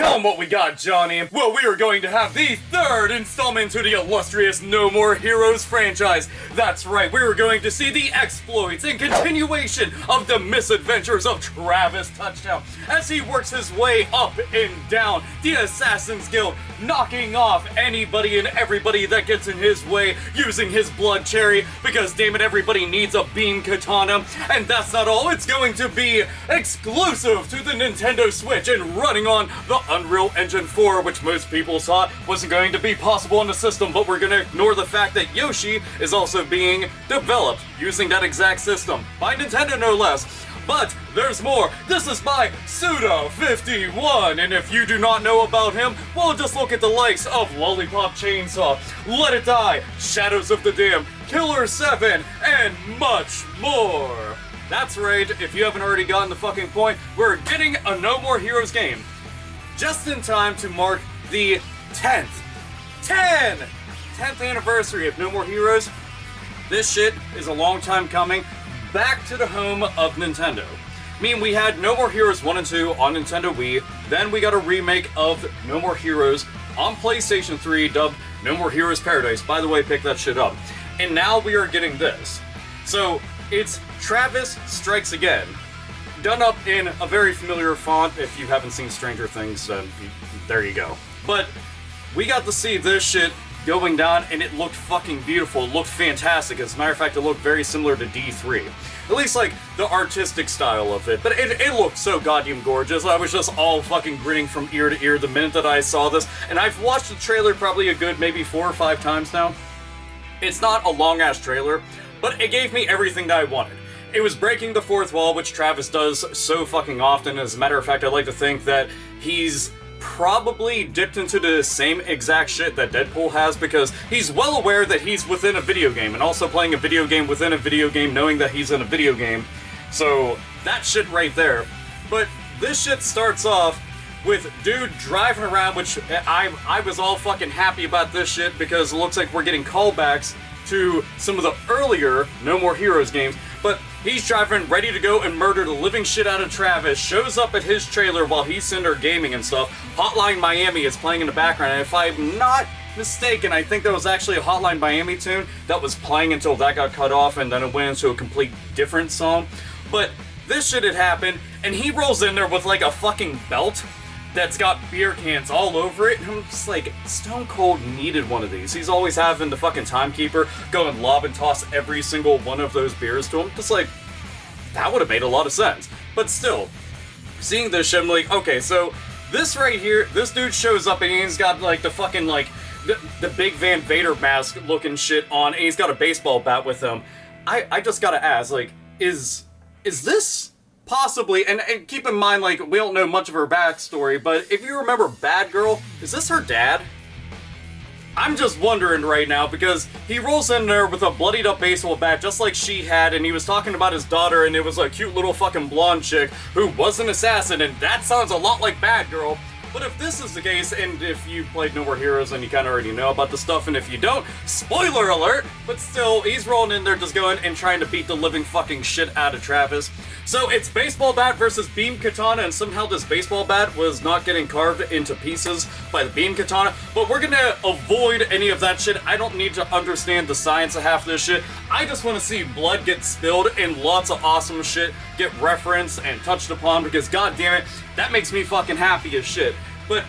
On what we got, Johnny? Well, we are going to have the third installment to the illustrious No More Heroes franchise. That's right, we are going to see the exploits and continuation of the misadventures of Travis Touchdown as he works his way up and down the Assassin's Guild, knocking off anybody and everybody that gets in his way using his blood cherry, because damn it, everybody needs a beam katana. And that's not all, it's going to be exclusive to the Nintendo Switch and running on the Unreal Engine 4, which most people thought wasn't going to be possible on the system, but we're gonna ignore the fact that Yoshi is also being developed using that exact system, by Nintendo no less. But there's more. This is by Suda51, and if you do not know about him, well, just look at the likes of Lollipop Chainsaw, Let It Die, Shadows of the Dam, Killer 7, and much more. That's right, if you haven't already gotten the fucking point, we're getting a No More Heroes game just in time to mark the 10th anniversary of No More Heroes. This shit is a long time coming, back to the home of Nintendo. I mean, we had No More Heroes 1 and 2 on Nintendo Wii, then we got a remake of No More Heroes on PlayStation 3 dubbed No More Heroes Paradise. By the way, pick that shit up. And now we are getting this. So, it's Travis Strikes Again, done up in a very familiar font. If you haven't seen Stranger Things, there you go. But we got to see this shit going down, and it looked fucking beautiful. It looked fantastic. As a matter of fact, it looked very similar to D3. At least, like, the artistic style of it. But it looked so goddamn gorgeous. I was just all fucking grinning from ear to ear the minute that I saw this. And I've watched the trailer probably a good maybe 4 or 5 times now. It's not a long-ass trailer, but it gave me everything that I wanted. It was breaking the fourth wall, which Travis does so fucking often. As a matter of fact, I like to think that he's probably dipped into the same exact shit that Deadpool has, because he's well aware that he's within a video game, and also playing a video game within a video game, knowing that he's in a video game. So, that shit right there. But this shit starts off with dude driving around, which I was all fucking happy about this shit, because it looks like we're getting callbacks to some of the earlier No More Heroes games. But he's driving, ready to go and murder the living shit out of Travis, shows up at his trailer while he's sitting there gaming and stuff. Hotline Miami is playing in the background, and if I'm not mistaken, I think there was actually a Hotline Miami tune that was playing until that got cut off, and then it went into a complete different song. But this shit had happened, and he rolls in there with like a fucking belt that's got beer cans all over it, and I'm just like, Stone Cold needed one of these. He's always having the fucking timekeeper go and lob and toss every single one of those beers to him. Just like, that would have made a lot of sense. But still, seeing this shit, I'm like, okay, so this right here, this dude shows up and he's got like the fucking like, the big Van Vader mask looking shit on, and he's got a baseball bat with him. I just gotta ask, like, is this possibly, and keep in mind, like, we don't know much of her backstory, but if you remember Bad Girl, is this her dad? I'm just wondering right now, because he rolls in there with a bloodied up baseball bat just like she had, and he was talking about his daughter, and it was a cute little fucking blonde chick who was an assassin, and that sounds a lot like Bad Girl. But if this is the case, and if you played No More Heroes, then you kind of already know about the stuff, and if you don't, spoiler alert! But still, he's rolling in there just going and trying to beat the living fucking shit out of Travis. So it's baseball bat versus beam katana, and somehow this baseball bat was not getting carved into pieces by the beam katana, but we're gonna avoid any of that shit. I don't need to understand the science of half this shit. I just want to see blood get spilled and lots of awesome shit get referenced and touched upon, because goddammit, that makes me fucking happy as shit. But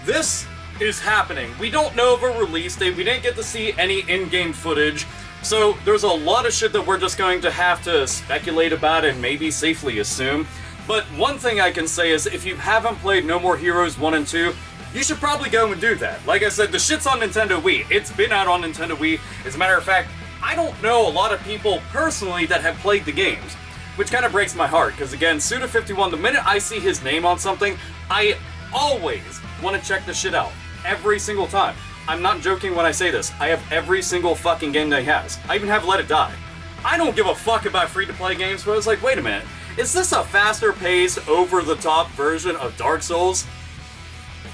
this is happening. We don't know of a release date. We didn't get to see any in-game footage. So there's a lot of shit that we're just going to have to speculate about and maybe safely assume. But one thing I can say is, if you haven't played No More Heroes 1 and 2, you should probably go and do that. Like I said, the shit's on Nintendo Wii. It's been out on Nintendo Wii. As a matter of fact, I don't know a lot of people personally that have played the games, which kind of breaks my heart, because again, Suda51, the minute I see his name on something, I always want to check this shit out. Every single time. I'm not joking when I say this. I have every single fucking game that he has. I even have Let It Die. I don't give a fuck about free-to-play games, but I was like, wait a minute. Is this a faster-paced, over-the-top version of Dark Souls?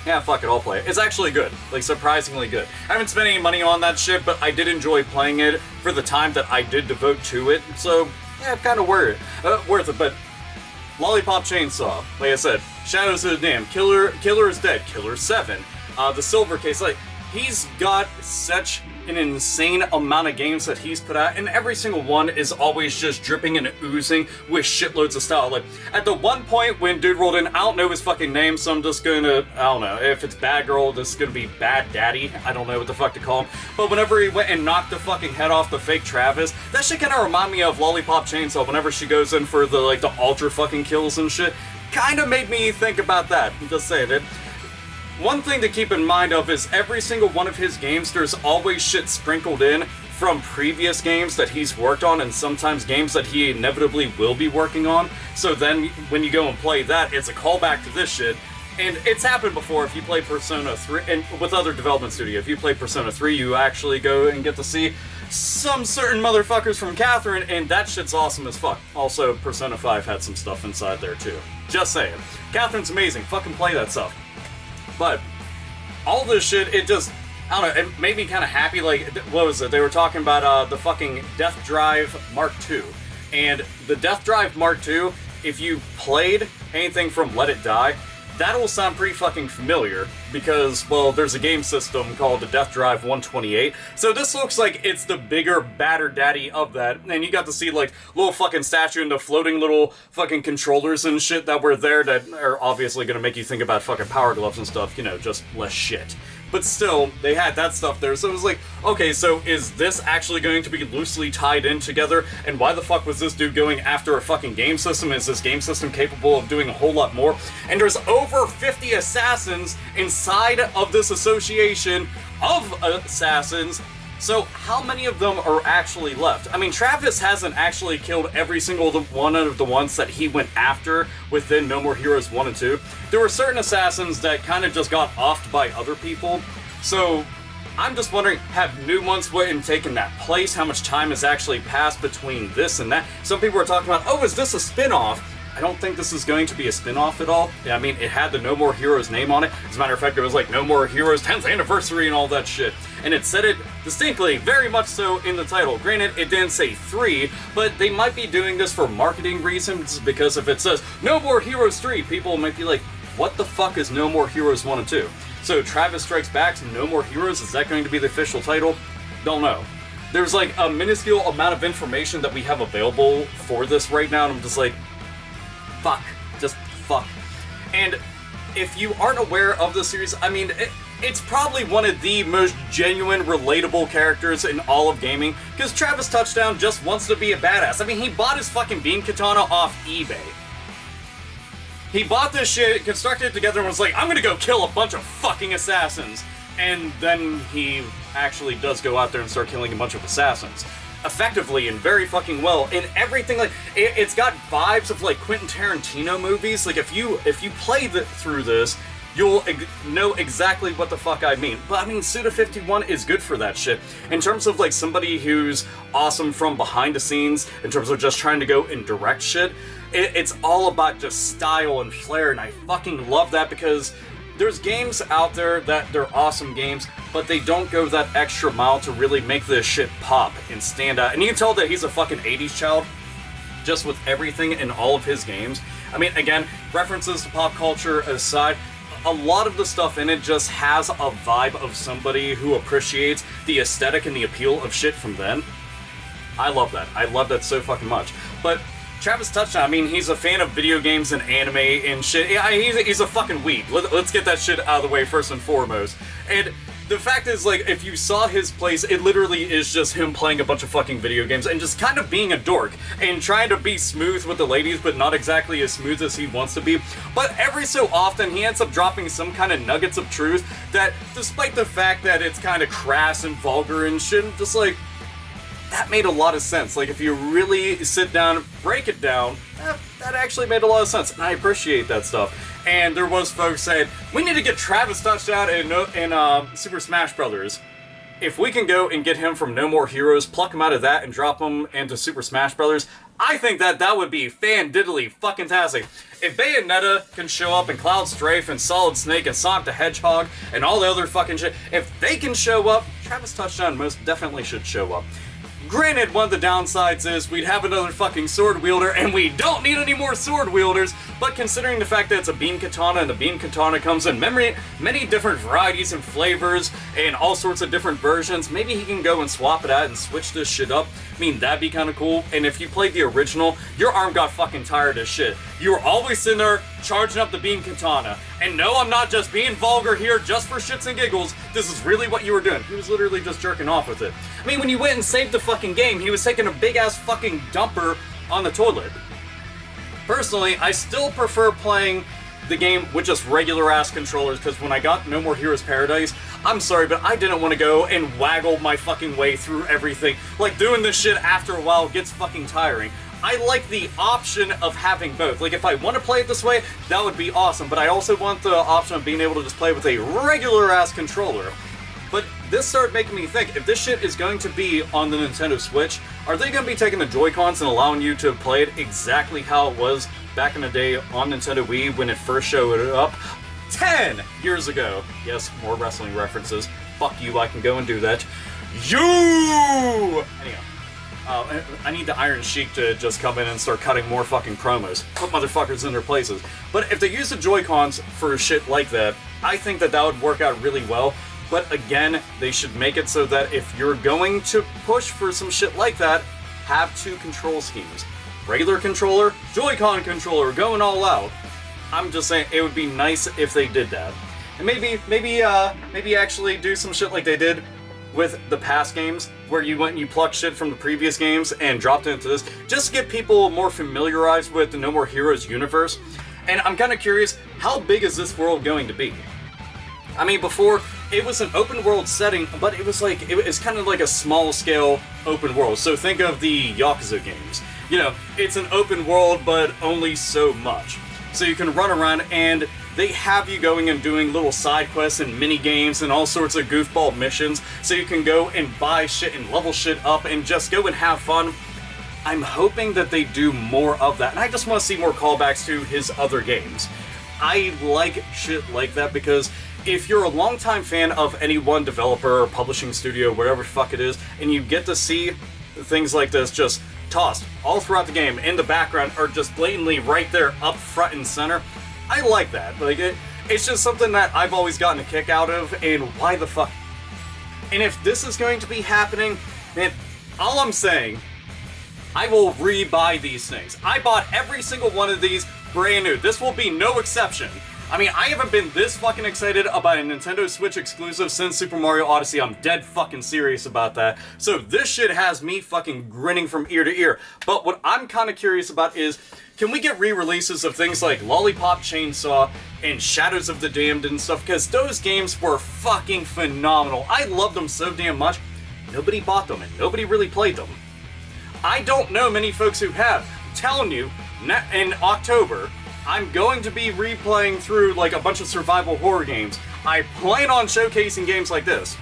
Yeah, fuck it, I'll play it. It's actually good. Like, surprisingly good. I haven't spent any money on that shit, but I did enjoy playing it for the time that I did devote to it. So, yeah, kind of worth it. But Lollipop Chainsaw, like I said, Shadows of the Dam, Killer is Dead, Killer 7, the Silver Case, like, he's got such an insane amount of games that he's put out, and every single one is always just dripping and oozing with shitloads of style. Like, at the one point when dude rolled in, I don't know his fucking name, so I'm just gonna, I don't know, if it's Bad Girl, this is gonna be Bad Daddy, I don't know what the fuck to call him, but whenever he went and knocked the fucking head off the fake Travis, that shit kinda remind me of Lollipop Chainsaw whenever she goes in for the, like, the ultra fucking kills and shit. Kinda made me think about that, I'm just saying it. One thing to keep in mind of is every single one of his games, there's always shit sprinkled in from previous games that he's worked on, and sometimes games that he inevitably will be working on. So then when you go and play that, it's a callback to this shit. And it's happened before. If you play Persona 3, and with other development studio, if you play Persona 3, you actually go and get to see some certain motherfuckers from Catherine, and that shit's awesome as fuck. Also, Persona 5 had some stuff inside there too. Just saying. Catherine's amazing. Fucking play that stuff. But all this shit, it just, I don't know, it made me kind of happy. Like, what was it? They were talking about the fucking Death Drive Mark II. And the Death Drive Mark II, if you played anything from Let It Die, that'll sound pretty fucking familiar because, well, there's a game system called the Death Drive 128. So this looks like it's the bigger, badder daddy of that. And you got to see, like, little fucking statue and the floating little fucking controllers and shit that were there that are obviously gonna make you think about fucking Power Gloves and stuff, you know, just less shit. But still, they had that stuff there, so it was like, okay, so is this actually going to be loosely tied in together? And why the fuck was this dude going after a fucking game system? Is this game system capable of doing a whole lot more? And there's over 50 assassins inside of this association of assassins, so how many of them are actually left? I mean, Travis hasn't actually killed every single one of the ones that he went after within No More Heroes 1 and 2. There were certain assassins that kind of just got offed by other people, so I'm just wondering, have new ones went and taken that place? How much time has actually passed between this and that? Some people are talking about, oh, is this a spin-off? I don't think this is going to be a spin-off at all. I mean, it had the No More Heroes name on it. As a matter of fact, it was like No More Heroes 10th anniversary and all that shit. And it said it distinctly, very much so in the title. Granted, it didn't say 3, but they might be doing this for marketing reasons, because if it says No More Heroes 3, people might be like, what the fuck is No More Heroes 1 and 2? So Travis Strikes Back to No More Heroes, is that going to be the official title? Don't know. There's like a minuscule amount of information that we have available for this right now, and I'm just like, fuck. Just fuck. And if you aren't aware of the series, I mean, it's probably one of the most genuine, relatable characters in all of gaming, because Travis Touchdown just wants to be a badass. I mean, he bought his fucking beam katana off eBay. He bought this shit, constructed it together, and was like, I'm gonna go kill a bunch of fucking assassins. And then he actually does go out there and start killing a bunch of assassins. Effectively and very fucking well, and everything, like, it's got vibes of like Quentin Tarantino movies. Like, if you play through this, you'll know exactly what the fuck I mean. But I mean, Suda 51 is good for that shit. In terms of like somebody who's awesome from behind the scenes, in terms of just trying to go and direct shit, it's all about just style and flair, and I fucking love that, because there's games out there that they're awesome games, but they don't go that extra mile to really make this shit pop and stand out. And you can tell that he's a fucking 80s child, just with everything in all of his games. I mean, again, references to pop culture aside, a lot of the stuff in it just has a vibe of somebody who appreciates the aesthetic and the appeal of shit from then. I love that. I love that so fucking much. But Travis Touchdown, I mean, he's a fan of video games and anime and shit. Yeah, he's a fucking weeb. Let's get that shit out of the way first and foremost. And the fact is, like, if you saw his place, it literally is just him playing a bunch of fucking video games and just kind of being a dork and trying to be smooth with the ladies, but not exactly as smooth as he wants to be. But every so often, he ends up dropping some kind of nuggets of truth that, despite the fact that it's kind of crass and vulgar and shit, just like, that made a lot of sense. Like, if you really sit down, break it down, that actually made a lot of sense, and I appreciate that stuff. And there was folks saying, we need to get Travis Touchdown in Super Smash Brothers. If we can go and get him from No More Heroes, pluck him out of that, and drop him into Super Smash Brothers, I think that would be fan-diddly fucking-tastic. If Bayonetta can show up, and Cloud Strafe, and Solid Snake, and Sonic the Hedgehog, and all the other fucking shit, if they can show up, Travis Touchdown most definitely should show up. Granted, one of the downsides is we'd have another fucking sword wielder, and we don't need any more sword wielders, but considering the fact that it's a beam katana, and the beam katana comes in many different varieties and flavors, and all sorts of different versions, maybe he can go and swap it out and switch this shit up. I mean, that'd be kind of cool, and if you played the original, your arm got fucking tired as shit. You were always sitting there charging up the beam katana, and no, I'm not just being vulgar here just for shits and giggles, this is really what you were doing. He was literally just jerking off with it. I mean, when you went and saved the fucking game, he was taking a big-ass fucking dumper on the toilet. Personally, I still prefer playing the game with just regular-ass controllers, because when I got No More Heroes Paradise, I'm sorry, but I didn't want to go and waggle my fucking way through everything. Like, doing this shit after a while gets fucking tiring. I like the option of having both. Like, if I want to play it this way, that would be awesome, but I also want the option of being able to just play with a regular-ass controller. But this started making me think, if this shit is going to be on the Nintendo Switch, are they going to be taking the Joy-Cons and allowing you to play it exactly how it was back in the day on Nintendo Wii when it first showed up 10 years ago? Yes, more wrestling references. Fuck you, I can go and do that. You! Anyhow. I need the Iron Sheik to just come in and start cutting more fucking promos. Put motherfuckers in their places. But if they use the Joy-Cons for shit like that, I think that that would work out really well. But again, they should make it so that if you're going to push for some shit like that, have two control schemes. Regular controller, Joy-Con controller, going all out. I'm just saying, it would be nice if they did that. And maybe actually do some shit like they did with the past games, where you went and you plucked shit from the previous games and dropped it into this, just to get people more familiarized with the No More Heroes universe. And I'm kind of curious, how big is this world going to be? I mean, before, it was an open world setting, but it was like, it's kind of like a small scale open world. So think of the Yakuza games. You know, it's an open world, but only so much. So you can run around, and they have you going and doing little side quests and mini games and all sorts of goofball missions, so you can go and buy shit and level shit up and just go and have fun. I'm hoping that they do more of that, and I just want to see more callbacks to his other games. I like shit like that, because if you're a longtime fan of any one developer or publishing studio, whatever the fuck it is, and you get to see things like this just tossed all throughout the game in the background, or just blatantly right there up front and center, I like that. Like, it's just something that I've always gotten a kick out of, and why the fuck? And if this is going to be happening, man, all I'm saying, I will re-buy these things. I bought every single one of these brand new. This will be no exception. I mean, I haven't been this fucking excited about a Nintendo Switch exclusive since Super Mario Odyssey. I'm dead fucking serious about that. So this shit has me fucking grinning from ear to ear. But what I'm kind of curious about is, can we get re-releases of things like Lollipop Chainsaw and Shadows of the Damned and stuff? Because those games were fucking phenomenal. I loved them so damn much. Nobody bought them, and nobody really played them. I don't know many folks who have. I'm telling you, in October, I'm going to be replaying through like a bunch of survival horror games. I plan on showcasing games like this.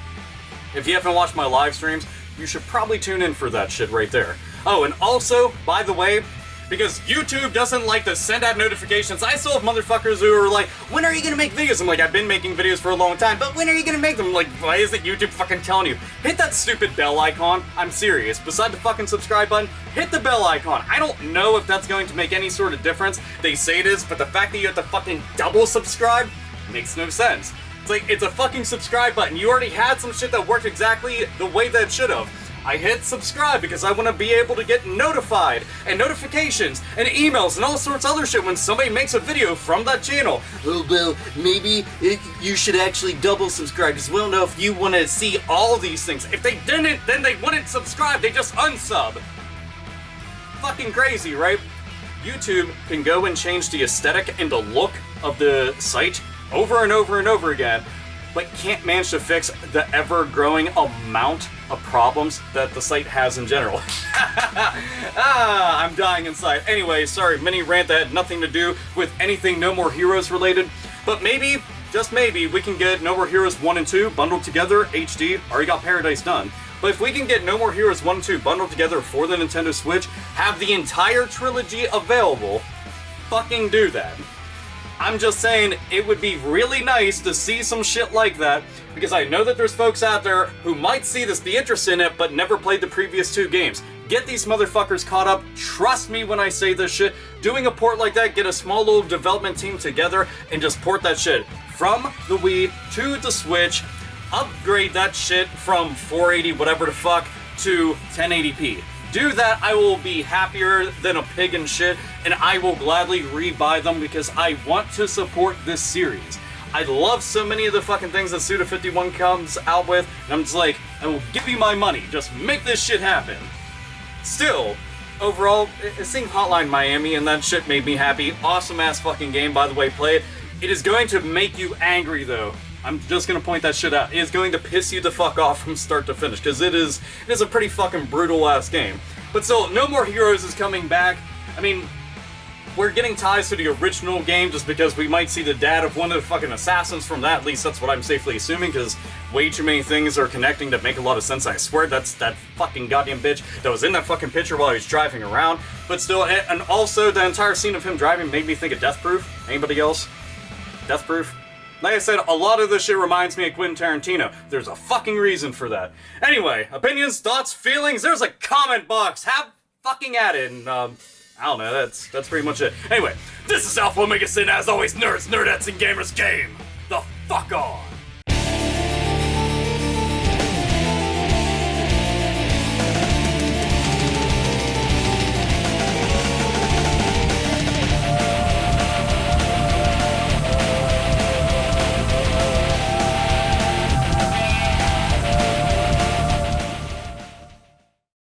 If you haven't watched my live streams, you should probably tune in for that shit right there. Oh, and also, by the way, because YouTube doesn't like to send out notifications, I still have motherfuckers who are like, when are you gonna make videos? I'm like, I've been making videos for a long time, but when are you gonna make them? Like, why isn't YouTube fucking telling you? Hit that stupid bell icon. I'm serious. Beside the fucking subscribe button, hit the bell icon. I don't know if that's going to make any sort of difference. They say it is, but the fact that you have to fucking double subscribe makes no sense. It's like, it's a fucking subscribe button. You already had some shit that worked exactly the way that it should have. I hit subscribe because I want to be able to get notified, and notifications, and emails, and all sorts of other shit when somebody makes a video from that channel. Oh, well, maybe you should actually double subscribe, because we don't know if you want to see all these things. If they didn't, then they wouldn't subscribe, they just unsub. Fucking crazy, right? YouTube can go and change the aesthetic and the look of the site over and over and over again, but can't manage to fix the ever-growing amount of problems that the site has in general. I'm dying inside. Anyway, sorry, mini rant that had nothing to do with anything No More Heroes related, but maybe, just maybe, we can get No More Heroes 1 and 2 bundled together, HD, already got Paradise done. But if we can get No More Heroes 1 and 2 bundled together for the Nintendo Switch, have the entire trilogy available, fucking do that. I'm just saying, it would be really nice to see some shit like that, because I know that there's folks out there who might see this, be interested in it, but never played the previous 2 games. Get these motherfuckers caught up. Trust me when I say this shit. Doing a port like that, get a small little development team together and just port that shit from the Wii to the Switch. Upgrade that shit from 480 whatever the fuck to 1080p. Do that, I will be happier than a pig and shit, and I will gladly rebuy them because I want to support this series. I love so many of the fucking things that Suda51 comes out with, and I'm just like, I will give you my money, just make this shit happen. Still, overall, seeing Hotline Miami and that shit made me happy. Awesome ass fucking game, by the way, play it. It is going to make you angry though. I'm just gonna point that shit out. It is going to piss you the fuck off from start to finish, because it is a pretty fucking brutal ass game. But still, No More Heroes is coming back. I mean, we're getting ties to the original game just because we might see the dad of one of the fucking assassins from that. At least that's what I'm safely assuming, because way too many things are connecting to make a lot of sense. I swear that's that fucking goddamn bitch that was in that fucking picture while he was driving around. But still, and also the entire scene of him driving made me think of Death Proof. Anybody else? Death Proof? Like I said, a lot of this shit reminds me of Quentin Tarantino. There's a fucking reason for that. Anyway, opinions, thoughts, feelings, there's a comment box. Have fucking at it. And, I don't know, that's pretty much it. Anyway, this is AlphaOmegaSin, as always, nerds, nerdettes, and gamers game the fuck on.